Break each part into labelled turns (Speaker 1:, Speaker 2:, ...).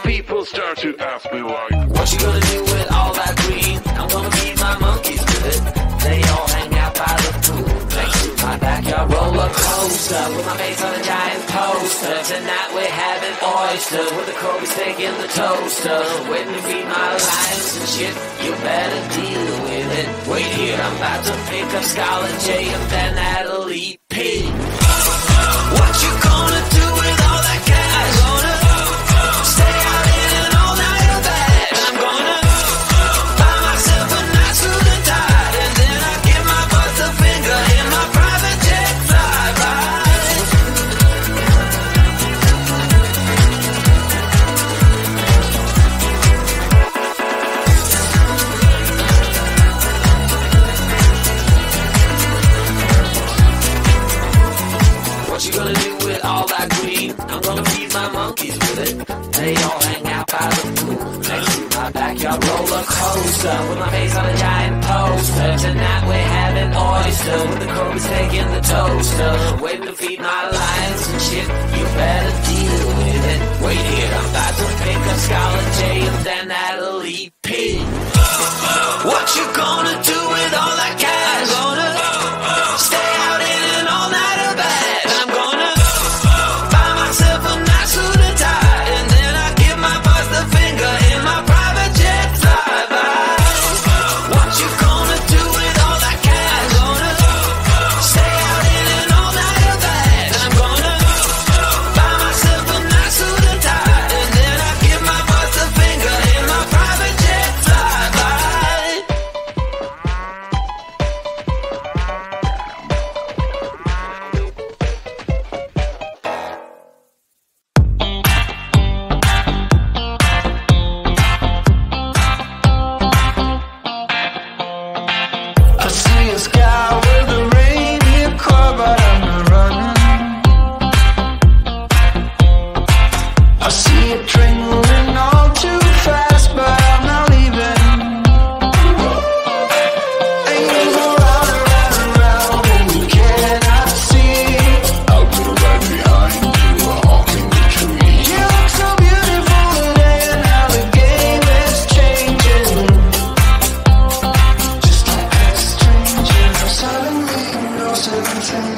Speaker 1: people start to ask me like,
Speaker 2: what you gonna do with all that green? I'm gonna feed my monkeys with it. They all hang out by the pool next to my backyard roller coaster with my face on a giant poster. Tonight we're having oysters with the Kobe steak in the toaster. Waiting to feed my lions and shit. You better deal with it. Wait here, I'm about to pick up Scarlet J and then Natalie P. What you gonna do with all that cash? Gonna stay out in an all-nighter bed. I'm gonna buy myself a nice suit and tie, and then I give my boss a finger in my private jet flyby. What you gonna do with all that green? I'm gonna feed my monkeys with it. They all hang out by the pool next to my backyard roller coaster with my face on a giant poster. Tonight we're having oyster with the Kobe steak in the toaster. Waiting to feed my lions and shit. You better deal with it. Wait here, I'm about to pick up Scarlet J and then Natalie P. What you gonna do with all that cash? Gonna stay out in an all-nighter bed. I'm gonna buy myself a nice suit and tie, and then I give my boss the finger in my private jet flyby. What you gonna do with all that cash? Gonna stay out in an all-nighter bed. I'm gonna buy myself a nice suit and tie, and then I give my boss the finger in my private jet flyby.
Speaker 3: I see a sky with a reindeer car, but I'm not running. I see a train moving all too fast, but I'm not leaving. And you go round and round and round, and you cannot see.
Speaker 4: I'll be right behind you, honking the tree.
Speaker 3: You look so beautiful today, and now the game is changing. Just like a stranger, suddenly you know everything.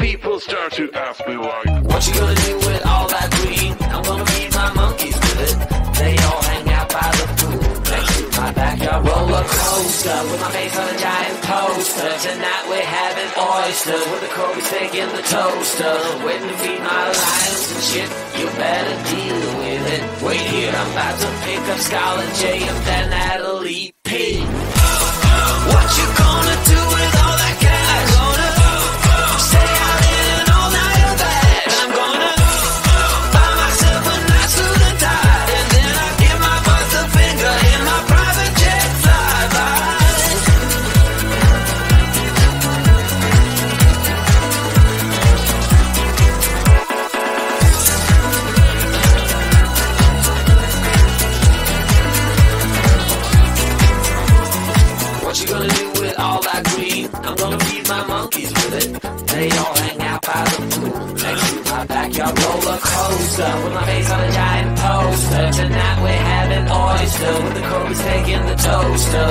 Speaker 1: People start to ask me why.
Speaker 2: What you gonna do with all that green? I'm gonna feed my monkeys with it. They all hang out by the pool next to my backyard roller coaster with my face on a giant poster. Tonight we're having oysters with the Kobe steak in the toaster. Waiting to feed my lions and shit. You better deal with it. Wait here, I'm about to pick up Scarlett J and then Natalie P. What you gonna do with all that cash? Gonna stay out in an all-nighter bash. I'm gonna buy myself a nice suit and tie, and then I give my boss the finger in my private jet flyby. What you gonna do with all that green? I'm gonna feed my monkeys with it. They all hang out by the pool next to my backyard roller coaster with my face on a giant poster. Tonight we're having oyster with the Kobe steak in the toaster.